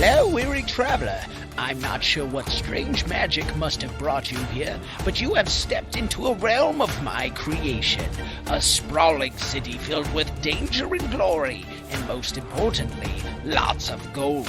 Hello, weary traveler. I'm not sure what strange magic must have brought you here, but you have stepped into a realm of my creation. A sprawling city filled with danger and glory, and most importantly, lots of gold.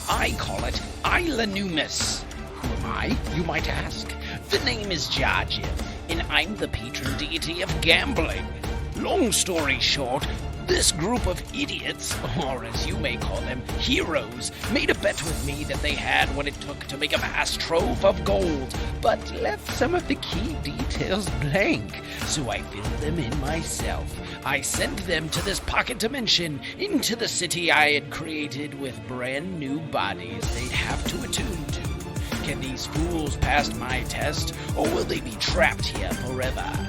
I call it Isla Numus. Who am I, you might ask? The name is JarJim, and I'm the patron deity of gambling. Long story short, this group of idiots, or as you may call them, heroes, made a bet with me that they had what it took to make a vast trove of gold, but left some of the key details blank, so I filled them in myself. I sent them to this pocket dimension, into the city I had created with brand new bodies they'd have to attune to. Can these fools pass my test, or will they be trapped here forever?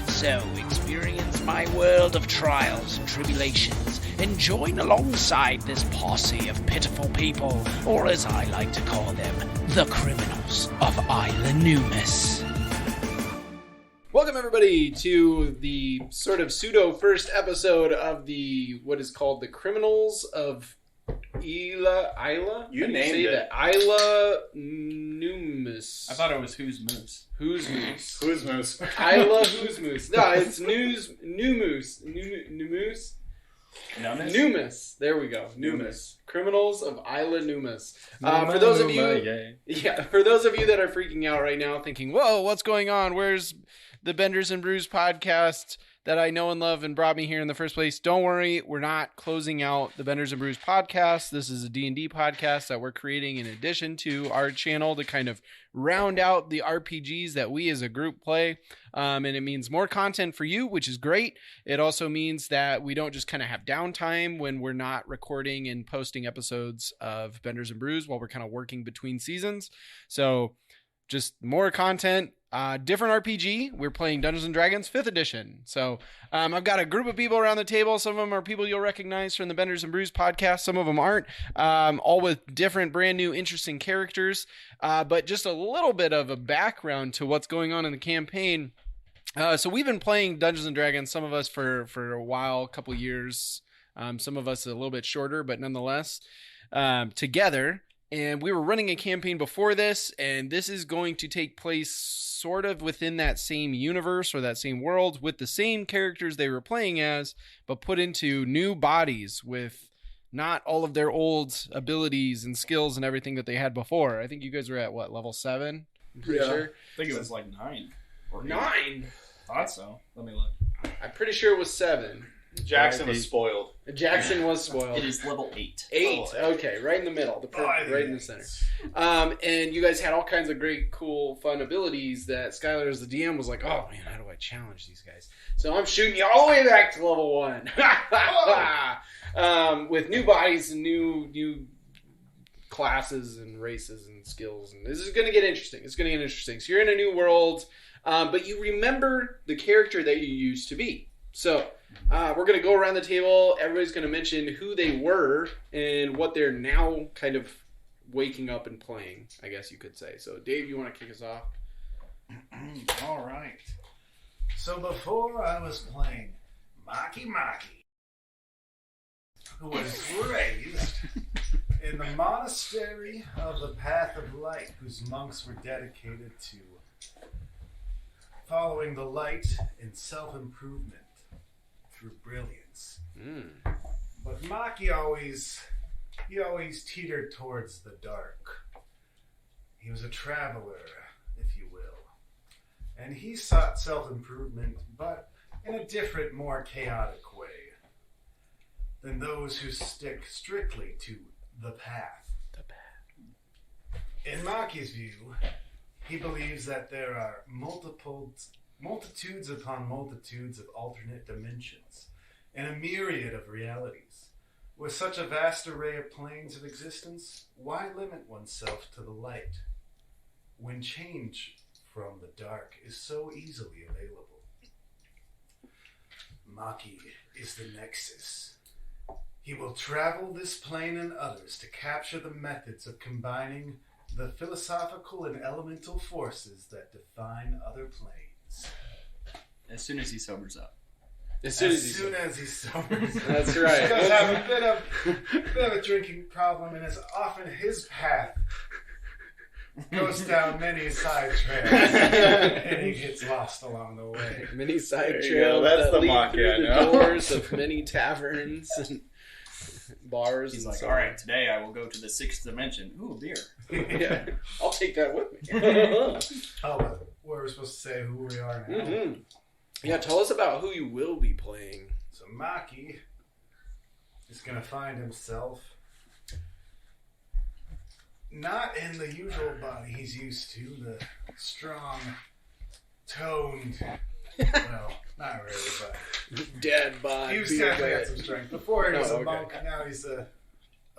So, experience my world of trials and tribulations, and join alongside this posse of pitiful people, or as I like to call them, the criminals of Isla Numus. Welcome everybody to the sort of pseudo first episode of the what is called the Criminals of Isla? You named it. Isla Numus. I thought it was Who's Moose. Who's Moose? Who's Moose? Isla Who's Moose. No, it's Numus. Numus? Numus. There we go. Numus. Criminals of Isla Numus. For those of you that are freaking out right now thinking, whoa, what's going on? Where's the Benders and Brews podcast that I know and love and brought me here in the first place? Don't worry, we're not closing out the Benders and Brews podcast. This is a D&D podcast that we're creating in addition to our channel to kind of round out the RPGs that we as a group play. And it means more content for you, which is great. It also means that we don't just kind of have downtime when we're not recording and posting episodes of Benders and Brews while we're kind of working between seasons. So just more content. Different RPG. We're playing Dungeons & Dragons 5th edition. So I've got a group of people around the table. Some of them are people you'll recognize from the Benders and Brews podcast. Some of them aren't. All with different, brand new, interesting characters. But just a little bit of a background to what's going on in the campaign. So we've been playing Dungeons & Dragons, some of us for a while, a couple years. Some of us a little bit shorter, but nonetheless, together. And we were running a campaign before this, and this is going to take place sort of within that same universe or that same world with the same characters they were playing as, but put into new bodies with not all of their old abilities and skills and everything that they had before. I think you guys were at, what, level 7? I'm pretty sure. I think it was like 9. Or 9? I thought so. Let me look. I'm pretty sure it was 7. Jackson was spoiled. Jackson was spoiled. It is level 8. 8, okay, right in the middle, right in the center. And you guys had all kinds of great, cool, fun abilities that Skylar, as the DM, was like, oh man, how do I challenge these guys? So I'm shooting you all the way back to level 1. With new bodies and new classes and races and skills. And this is going to get interesting. It's going to get interesting. So you're in a new world, but you remember the character that you used to be. So we're going to go around the table. Everybody's going to mention who they were and what they're now kind of waking up and playing, I guess you could say. So, Dave, you want to kick us off? All right. So before I was playing Maki, who was raised in the monastery of the Path of Light, whose monks were dedicated to following the light in self-improvement through brilliance. But Maki always teetered towards the dark. He was a traveler, if you will. And he sought self-improvement, but in a different, more chaotic way than those who stick strictly to the path. In Maki's view, he believes that there are multitudes upon multitudes of alternate dimensions, and a myriad of realities. With such a vast array of planes of existence, why limit oneself to the light, when change from the dark is so easily available? Maki is the Nexus. He will travel this plane and others to capture the methods of combining the philosophical and elemental forces that define other planes. As soon as he sobers up. As soon as he sobers. That's right. He does have a bit of a drinking problem, and it's often his path goes down many side trails, and he gets lost along the way. Many side There you trails go. That's that the lead mock through I the know. doors of many taverns and bars. He's and like, so all right, today I will go to the 6th dimension. Ooh, a beer. Yeah, I'll take that with me. Oh, but we're supposed to say who we are now. Mm-hmm. Yeah, tell us about who you will be playing. So Maki is going to find himself not in the usual body he's used to, the strong, toned, well, not really, but Dead body. he was definitely had some strength. Before he was Oh, a okay. monk, now he's a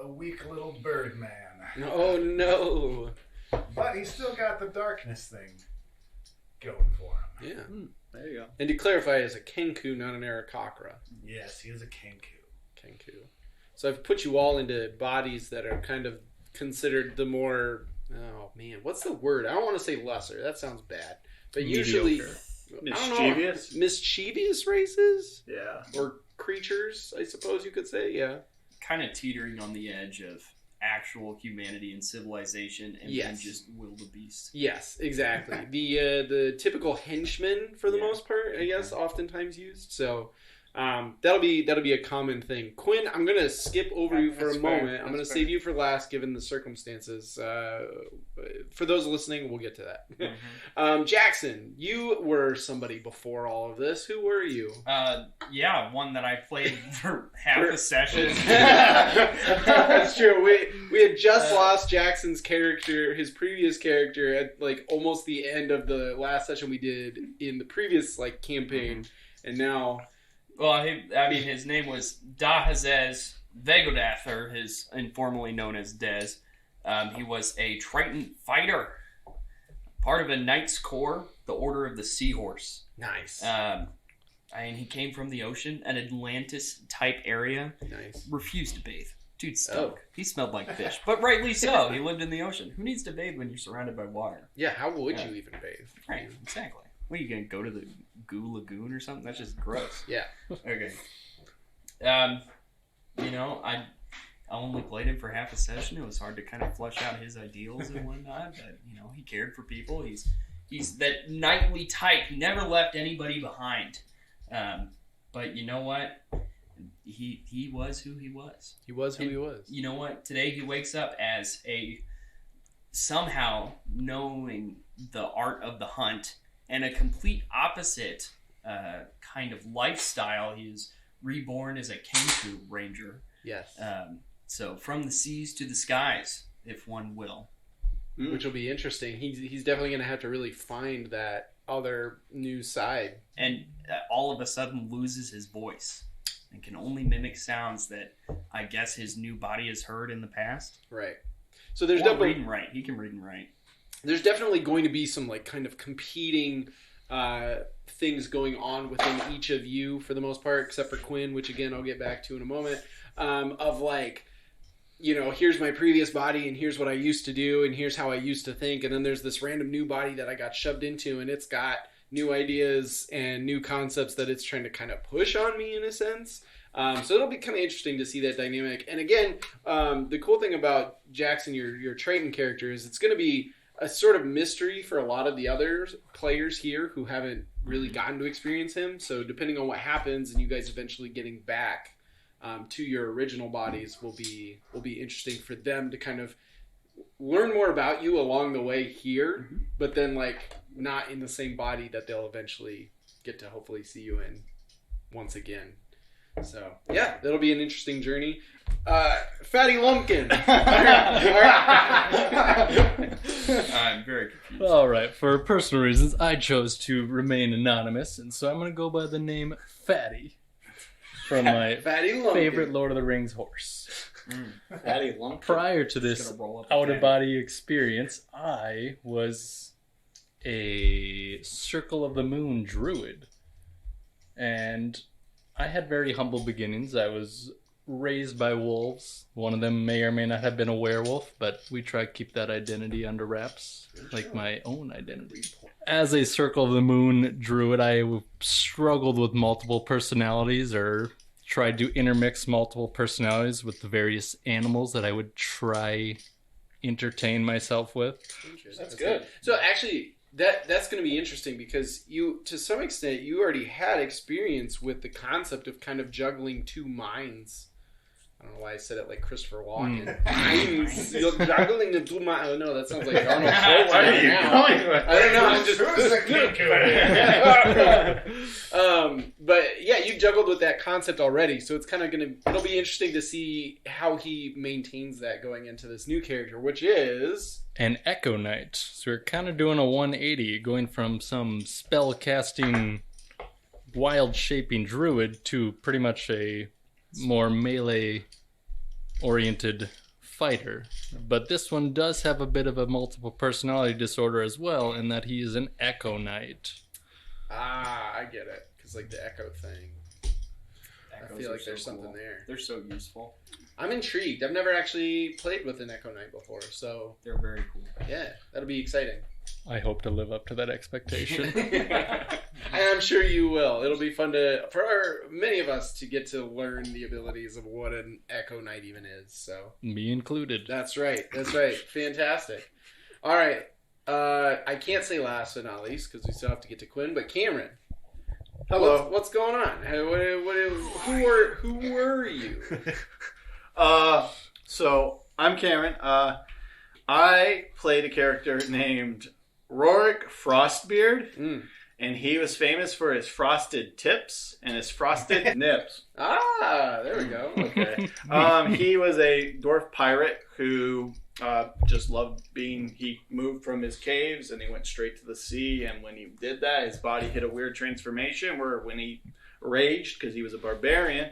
weak little bird man. Oh no. But he's still got the darkness thing going for him. Yeah. There you go. And to clarify, it's a Kenku, not an Arakakra. Yes, he is a Kenku. Kenku. So I've put you all into bodies that are kind of considered the more, oh man, what's the word? I don't want to say lesser. That sounds bad. But usually, Mediocre. I don't know, Mischievous? mischievous races? Yeah. Or creatures, I suppose you could say, yeah. Kind of teetering on the edge of actual humanity and civilization, and then Yes. just wildebeest. Yes, exactly. The typical henchman, for the Yeah. most part, I guess, oftentimes used. So that'll be a common thing. Quinn, I'm gonna skip over you for a That's fair. moment. I'm gonna That's save you for last, given the circumstances. For those listening, we'll get to that. Jackson, you were somebody before all of this. Who were you? Yeah, one that I played for half a session. That's true. We had just lost Jackson's character, his previous character, at like almost the end of the last session we did in the previous like campaign, and now. Well, his name was Dahazez Vegodath, or his informally known as Dez. He was a Triton fighter, part of a Knight's Corps, the Order of the Seahorse. Nice. And he came from the ocean, an Atlantis-type area. Nice. Refused to bathe. Dude stunk. Oh. He smelled like fish, but rightly so. He lived in the ocean. Who needs to bathe when you're surrounded by water? Yeah, how would you even bathe? Right, exactly. What, are you going to go to the Goo Lagoon or something? That's just gross. Yeah. Okay. I only played him for half a session. It was hard to kind of flesh out his ideals and whatnot, but, he cared for people. He's that knightly type. He never left anybody behind. But you know what? He was who he was. He was who he was. You know what? Today he wakes up as somehow knowing the art of the hunt and a complete opposite kind of lifestyle. He is reborn as a Kenku ranger. Yes. So from the seas to the skies, if one will. Which will be interesting. He's definitely going to have to really find that other new side. And all of a sudden loses his voice and can only mimic sounds that I guess his new body has heard in the past. Right. So there's Or definitely read and write. He can read and write. There's definitely going to be some like kind of competing things going on within each of you for the most part, except for Quinn, which again I'll get back to in a moment. Of like, here's my previous body and here's what I used to do and here's how I used to think, and then there's this random new body that I got shoved into and it's got new ideas and new concepts that it's trying to kind of push on me in a sense. So it'll be kind of interesting to see that dynamic. And again, the cool thing about Jackson, your Triton character, is it's going to be a sort of mystery for a lot of the other players here who haven't really gotten to experience him. So depending on what happens and you guys eventually getting back to your original bodies will be interesting for them to kind of learn more about you along the way here, but then like not in the same body that they'll eventually get to hopefully see you in once again. So yeah, that'll be an interesting journey. Fatty Lumpkin. I'm very confused. All right, for personal reasons, I chose to remain anonymous, and so I'm going to go by the name Fatty from my Fatty Lumpkin. favorite Lord of the Rings horse. Fatty lump. Prior to Just this gonna roll up the out-of-body experience, I was a Circle of the Moon druid, and I had very humble beginnings. I was raised by wolves. One of them may or may not have been a werewolf, but we try to keep that identity under wraps, like my own identity. as a Circle of the Moon druid, I struggled with multiple personalities, or tried to intermix multiple personalities with the various animals that I would try entertain myself with. That's good. So actually, that's going to be interesting because you, to some extent, you already had experience with the concept of kind of juggling two minds. I don't know why I said it like Christopher Walken. Minds. You're juggling the two minds. Oh no, that sounds like Arnold Schwarzenegger. I don't know. I'm just. But yeah, you juggled with that concept already, so it's kind of it'll be interesting to see how he maintains that going into this new character, which is an Echo Knight. So we're kind of doing a 180, going from some spell casting, wild shaping druid to pretty much a more melee oriented fighter. But this one does have a bit of a multiple personality disorder as well, in that he is an Echo Knight. Ah, I get it. Because like the echo thing. Echoes I feel like are there's so something cool. there. They're so useful. I'm intrigued. I've never actually played with an Echo Knight before, so They're very cool. yeah, that'll be exciting. I hope to live up to that expectation. And I'm sure you will. It'll be fun for many of us to get to learn the abilities of what an Echo Knight even is. So Me included. that's right. Fantastic. All right. I can't say last but not least because we still have to get to Quinn. But Cameron, Hello. What's going on? Who were you? So I'm Cameron. I played a character named Rorik Frostbeard, and he was famous for his frosted tips and his frosted nips. Ah, there we go. Okay. He was a dwarf pirate who just loved he moved from his caves and he went straight to the sea, and when he did that, his body hit a weird transformation where when he raged, because he was a barbarian,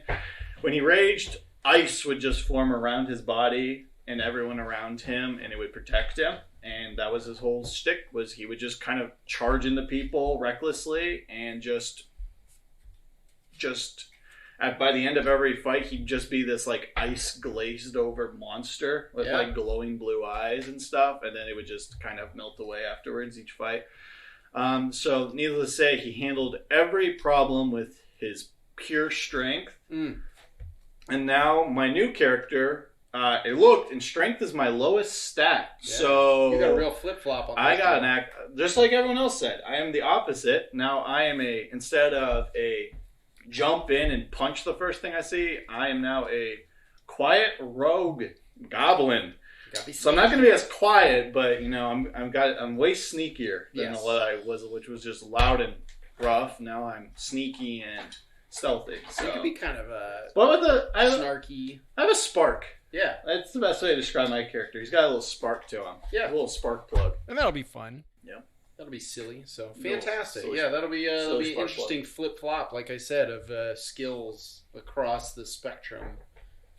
when he raged, ice would just form around his body and everyone around him, and it would protect him. And that was his whole shtick, was he would just kind of charge into people recklessly, and just by the end of every fight, he'd just be this like ice glazed over monster with like glowing blue eyes and stuff, and then it would just kind of melt away afterwards each fight. So needless to say, he handled every problem with his pure strength. And now my new character, and strength is my lowest stat. Yeah. So you got a real flip flop on that. I got an act, just like everyone else said. I am the opposite. Now I am instead of a jump in and punch the first thing I see, I am now a quiet rogue goblin. So I'm not going to be as quiet, but I'm way sneakier than what I was, which was just loud and rough. Now I'm sneaky and stealthy. So you could be kind of snarky. I have a spark. Yeah, that's the best way to describe my character. He's got a little spark to him. Yeah, a little spark plug, and that'll be fun. Yeah, that'll be silly. So fantastic. No, that'll be interesting flip flop, like I said, of skills across the spectrum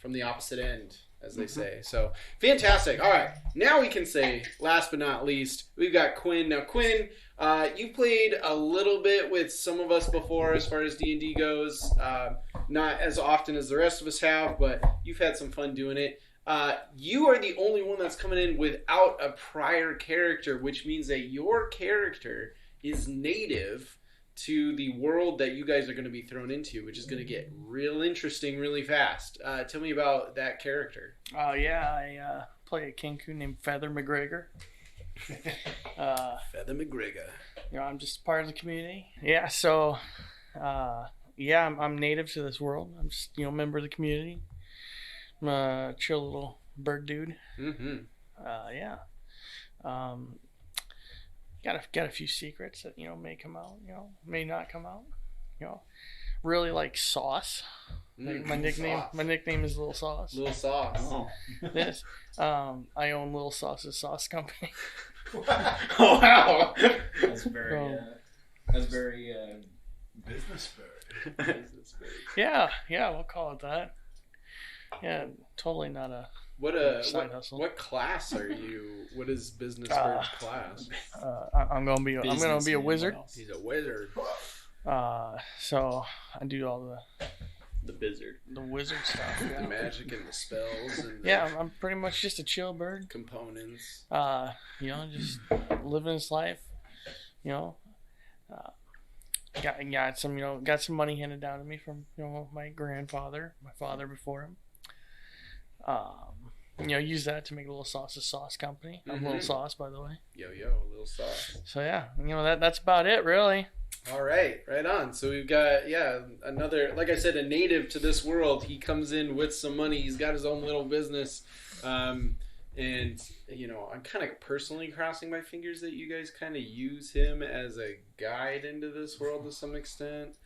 from the opposite end, as they say. So fantastic. All right, now we can say, last but not least, we've got Quinn. Now, Quinn, you played a little bit with some of us before, as far as D&D goes. Not as often as the rest of us have, but you've had some fun doing it. You are the only one that's coming in without a prior character, which means that your character is native to the world that you guys are going to be thrown into, which is going to get real interesting really fast. Tell me about that character. I play a Kenku named Feather McGregor. Feather McGregor. I'm just part of the community. Yeah, so I'm native to this world. I'm just a member of the community. I'm a chill little bird dude. Got a few secrets that may come out, may not come out. Really like sauce. My nickname is Little Sauce. Little Sauce. Oh. Yes. I own Little Sauce's sauce company. Wow. That's very business bird. Business bird. Yeah, we'll call it that. Yeah, totally not a side hustle. What class are you? What is business bird class? I'm gonna be a wizard. He's a wizard. So I do all the wizard stuff. The magic and the spells. And I'm pretty much just a chill bird. Components. Just living his life, you know, got some money handed down to me from my grandfather, my father before him. Use that to make a little sauce company. I'm Little Sauce, by the way. Yo, Little Sauce. So yeah, that's about it, really. All right, right on. So we've got another, like I said, a native to this world. He comes in with some money. He's got his own little business, and I'm kind of personally crossing my fingers that you guys kind of use him as a guide into this world to some extent.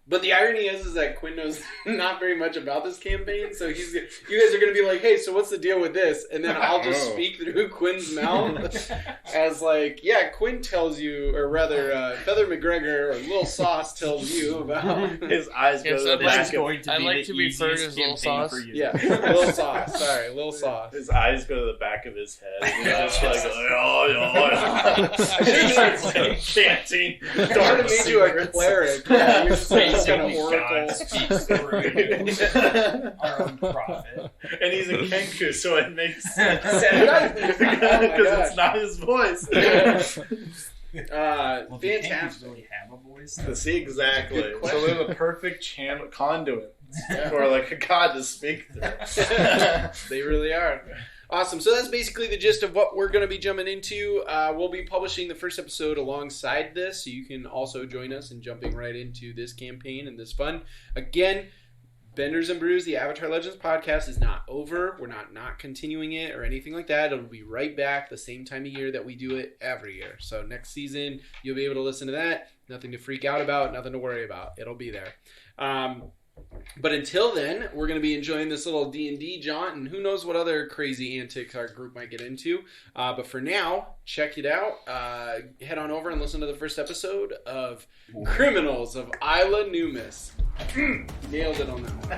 But the irony is that Quinn knows not very much about this campaign, so you guys are going to be like, hey, so what's the deal with this? And then I'll just speak through Quinn's mouth as like, yeah, Quinn tells you, or rather, Feather McGregor or Little Sauce tells you about... His eyes go to the back of... I like to be referred as Little Sauce. Yeah, Little Sauce. Sorry, Little Sauce. His eyes go to the back of his head. And he's just like, I chanting. should have made you a cleric. Yeah, you're just like, kind of God oracle. speaks through our own prophet. And he's a Kenku, so it makes sense. Because it's not his voice. Well, Fantastic. really have a voice. See, exactly. Good So they're the perfect conduit for like a god to speak through. They really are. Awesome. So that's basically the gist of what we're going to be jumping into. We'll be publishing the first episode alongside this, so you can also join us in jumping right into this campaign and this fun. Again, Benders and Brews, the Avatar Legends podcast, is not over. We're not continuing it or anything like that. It'll be right back the same time of year that we do it every year. So next season, you'll be able to listen to that. Nothing to freak out about, nothing to worry about. It'll be there. But until then, we're going to be enjoying this little D&D jaunt, and who knows what other crazy antics our group might get into. But for now, check it out. Head on over and listen to the first episode of Criminals of Isla Numus. Nailed it on that one.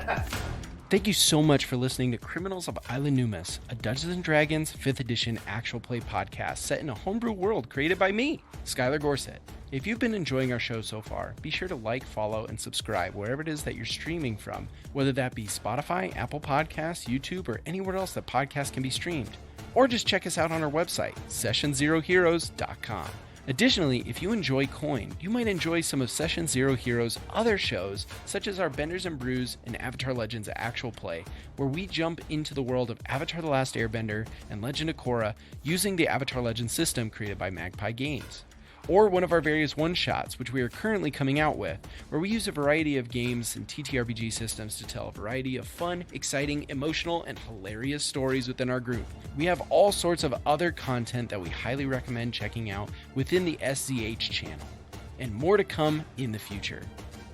Thank you so much for listening to Criminals of Isla Numus, a Dungeons & Dragons 5th edition actual play podcast set in a homebrew world created by me, Skylar Gorsuch. If you've been enjoying our show so far, be sure to like, follow, and subscribe wherever it is that you're streaming from, whether that be Spotify, Apple Podcasts, YouTube, or anywhere else that podcasts can be streamed. Or just check us out on our website, sessionzeroheroes.com. Additionally, if you enjoy Coin, you might enjoy some of Session Zero Heroes' other shows, such as our Benders and Brews and Avatar Legends Actual Play, where we jump into the world of Avatar The Last Airbender and Legend of Korra using the Avatar Legends system created by Magpie Games. Or one of our various one-shots, which we are currently coming out with, where we use a variety of games and TTRPG systems to tell a variety of fun, exciting, emotional, and hilarious stories within our group. We have all sorts of other content that we highly recommend checking out within the SZH channel, and more to come in the future.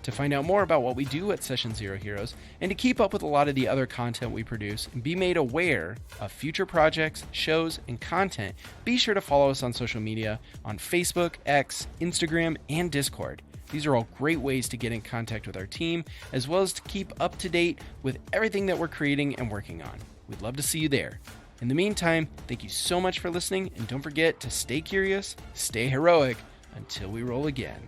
To find out more about what we do at Session Zero Heroes, and to keep up with a lot of the other content we produce and be made aware of future projects, shows, and content, be sure to follow us on social media on Facebook, X, Instagram, and Discord. These are all great ways to get in contact with our team, as well as to keep up to date with everything that we're creating and working on. We'd love to see you there. In the meantime, thank you so much for listening, and don't forget to stay curious, stay heroic, until we roll again.